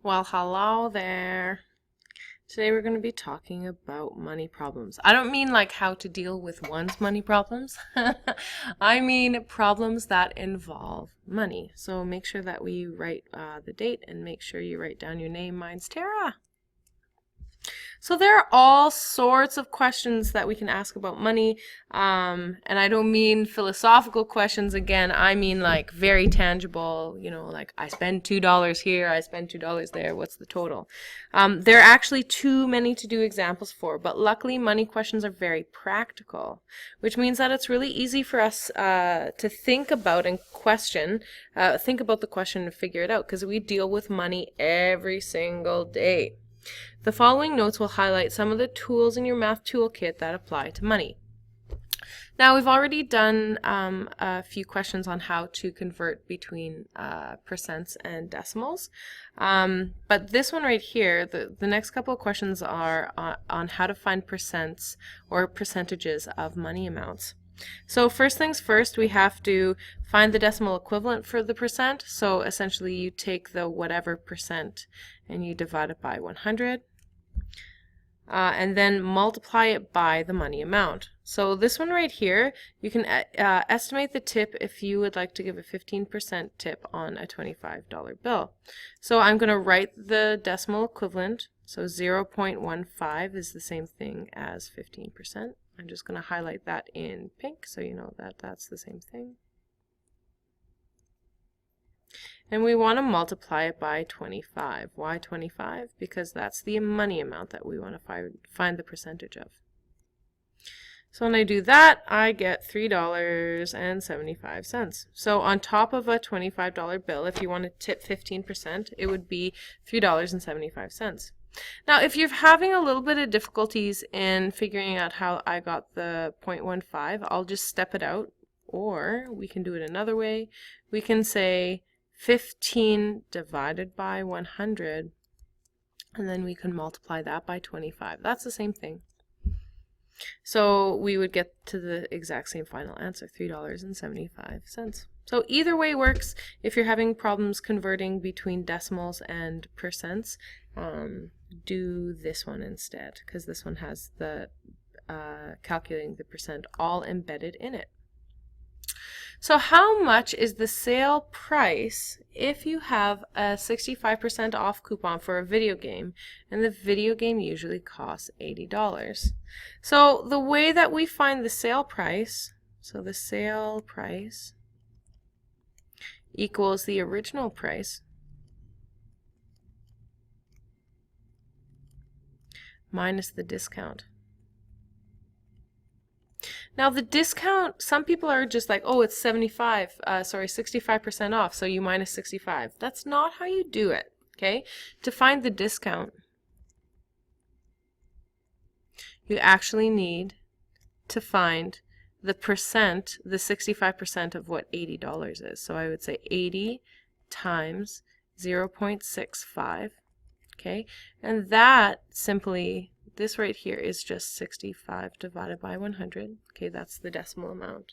Well, hello there. Today we're going to be talking about money problems. I don't mean like how to deal with one's money problems. I mean problems that involve money. So make sure that we write the date and make sure you write down your name. Mine's Tara. So there are all sorts of questions that we can ask about money, and I don't mean philosophical questions again. I mean like very tangible, like I spend $2 here, I spend $2 there, what's the total? There are actually too many to do examples for, but luckily money questions are very practical, which means that it's really easy for us to think about and think about the question and figure it out, because we deal with money every single day. The following notes will highlight some of the tools in your math toolkit that apply to money. Now, we've already done a few questions on how to convert between percents and decimals, but this one right here, the next couple of questions are on how to find percents or percentages of money amounts. So first things first, we have to find the decimal equivalent for the percent. So essentially you take the whatever percent and you divide it by 100. And then multiply it by the money amount. So this one right here, you can estimate the tip if you would like to give a 15% tip on a $25 bill. So I'm going to write the decimal equivalent. So 0.15 is the same thing as 15%. I'm just going to highlight that in pink so you know that that's the same thing. And we want to multiply it by 25. Why 25? Because that's the money amount that we want to find the percentage of. So when I do that, I get $3.75. So on top of a $25 bill, if you want to tip 15%, it would be $3.75. Now, if you're having a little bit of difficulties in figuring out how I got the 0.15, I'll just step it out, or we can do it another way. We can say 15 divided by 100, and then we can multiply that by 25. That's the same thing. So we would get to the exact same final answer, $3.75. So either way works. If you're having problems converting between decimals and percents, do this one instead, because this one has the calculating the percent all embedded in it. So how much is the sale price if you have a 65% off coupon for a video game, and the video game usually costs $80? So the way that we find the sale price, so the sale price equals the original price minus the discount. Now the discount, some people are just like, oh, it's 65% off, so you minus 65. That's not how you do it, okay? To find the discount, you actually need to find the percent, the 65% of what $80 is. So I would say 80 times 0.65, okay? And that simply, this right here is just 65 divided by 100. Okay, that's the decimal amount.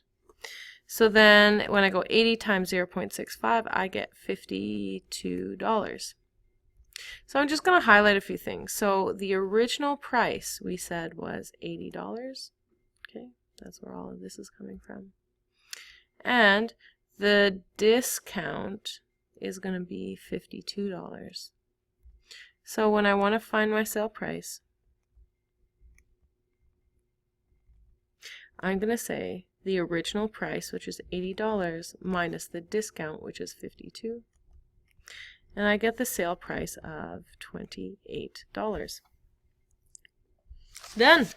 So then when I go 80 times 0.65, I get $52. So I'm just going to highlight a few things. So the original price we said was $80. Okay, that's where all of this is coming from. And the discount is going to be $52. So when I want to find my sale price, I'm going to say the original price, which is $80, minus the discount, which is $52. And I get the sale price of $28. Done.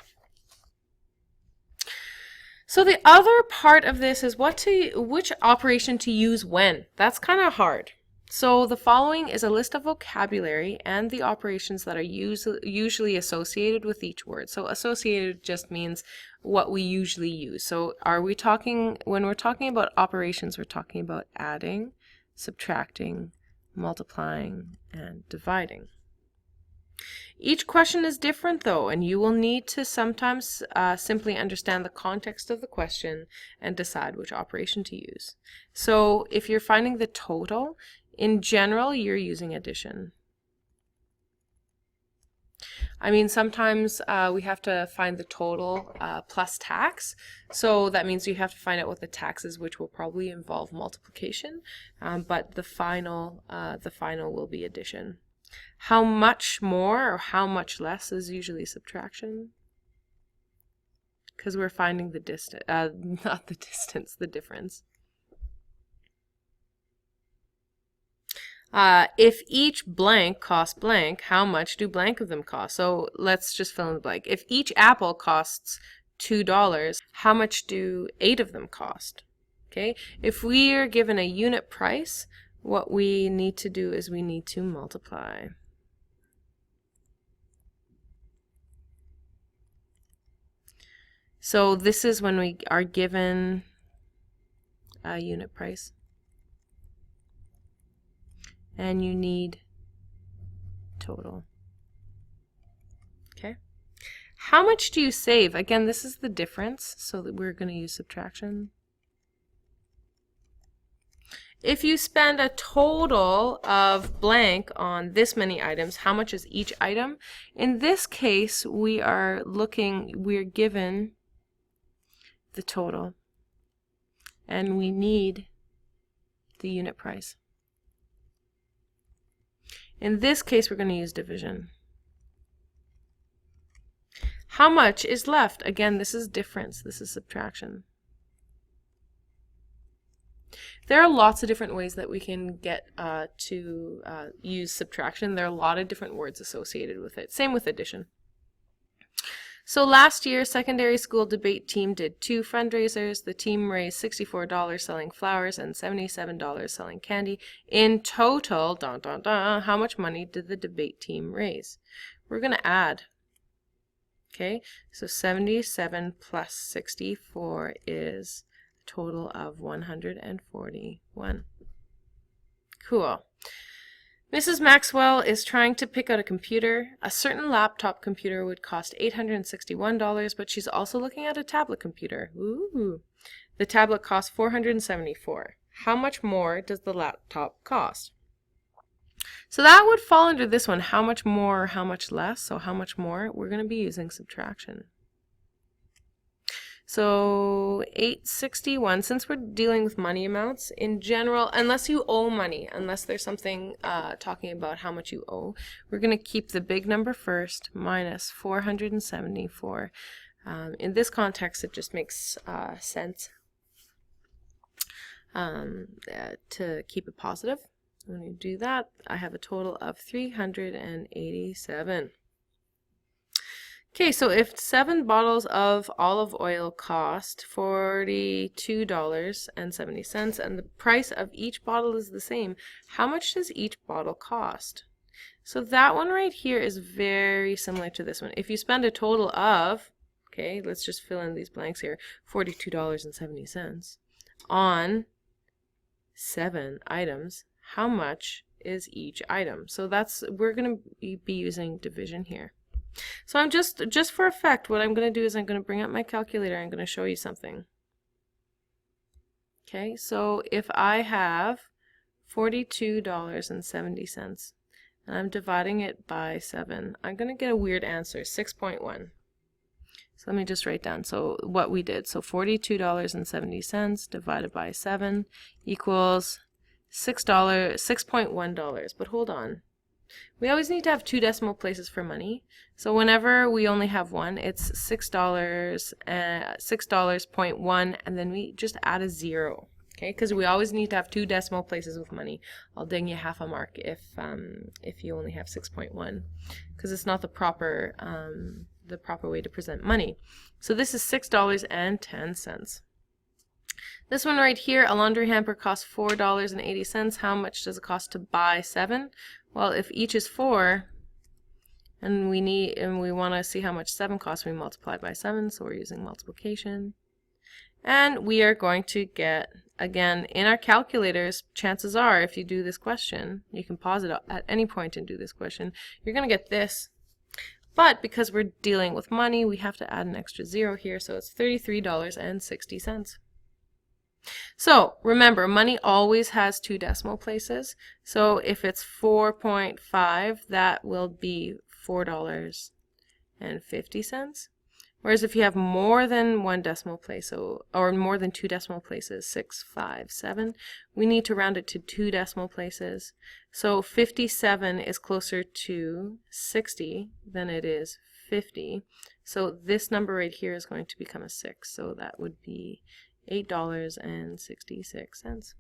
So the other part of this is which operation to use when. That's kind of hard. So the following is a list of vocabulary and the operations that are usually associated with each word. So associated just means what we usually use. So when we're talking about operations, we're talking about adding, subtracting, multiplying, and dividing. Each question is different though, and you will need to sometimes simply understand the context of the question and decide which operation to use. So if you're finding the total, in general, you're using addition. I mean, sometimes we have to find the total plus tax. So that means you have to find out what the tax is, which will probably involve multiplication. But the final will be addition. How much more or how much less is usually subtraction. Because we're finding the distance, not the distance, the difference. If each blank costs blank, how much do blank of them cost? So let's just fill in the blank. If each apple costs $2, how much do 8 of them cost? Okay, if we are given a unit price, what we need to do is we need to multiply. So this is when we are given a unit price. And you need total. Okay. How much do you save? Again, this is the difference, so that we're going to use subtraction. If you spend a total of blank on this many items, how much is each item? In this case, we're given the total, and we need the unit price. In this case, we're going to use division. How much is left? Again, this is difference. This is subtraction. There are lots of different ways that we can get to use subtraction. There are a lot of different words associated with it. Same with addition. So last year, secondary school debate team did 2 fundraisers. The team raised $64 selling flowers and $77 selling candy. In total, how much money did the debate team raise? We're going to add. Okay, so 77 plus 64 is a total of 141. Cool. Mrs. Maxwell is trying to pick out a computer. A certain laptop computer would cost $861, but she's also looking at a tablet computer. Ooh. The tablet costs $474. How much more does the laptop cost? So that would fall under this one. How much more or how much less? So how much more? We're going to be using subtraction. So 861, since we're dealing with money amounts, in general, unless you owe money, unless there's something talking about how much you owe, we're going to keep the big number first, minus 474. In this context, it just makes sense to keep it positive. When you do that, I have a total of 387. Okay, so if 7 bottles of olive oil cost $42.70 and the price of each bottle is the same, how much does each bottle cost? So that one right here is very similar to this one. If you spend a total of, okay, let's just fill in these blanks here, $42.70 on 7 items, how much is each item? So we're going to be using division here. So I'm just for effect, what I'm going to do is I'm going to bring up my calculator. I'm going to show you something. Okay, so if I have $42.70 and I'm dividing it by 7, I'm going to get a weird answer, 6.1. So let me just write down so what we did. So $42.70 divided by 7 equals $6.1. But hold on. We always need to have 2 decimal places for money. So whenever we only have one, it's $6.1, and then we just add a 0. Okay, because we always need to have 2 decimal places with money. I'll ding you half a mark if you only have 6.1, because it's not the proper way to present money. So this is $6.10. This one right here, a laundry hamper costs $4.80. How much does it cost to buy 7? Well, if each is 4, and we want to see how much 7 costs, we multiply by 7, so we're using multiplication. And we are going to get, again, in our calculators, chances are, if you do this question, you can pause it at any point and do this question, you're going to get this. But because we're dealing with money, we have to add an extra 0 here, so it's $33.60. So remember, money always has 2 decimal places. So if it's 4.5, that will be $4. and 50 cents. Whereas if you have more than one decimal place, or more than two decimal places, 6, 5, 7, we need to round it to two decimal places. So 57 is closer to 60 than it is 50. So this number right here is going to become a 6. So that would be $8.66.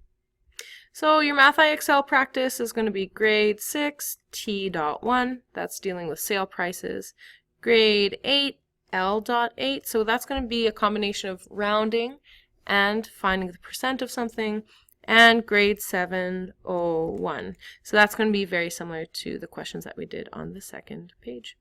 So your Math IXL practice is going to be grade 6, T.1, that's dealing with sale prices. Grade 8, L.8, so that's going to be a combination of rounding and finding the percent of something. And grade 7, O1. So that's going to be very similar to the questions that we did on the second page.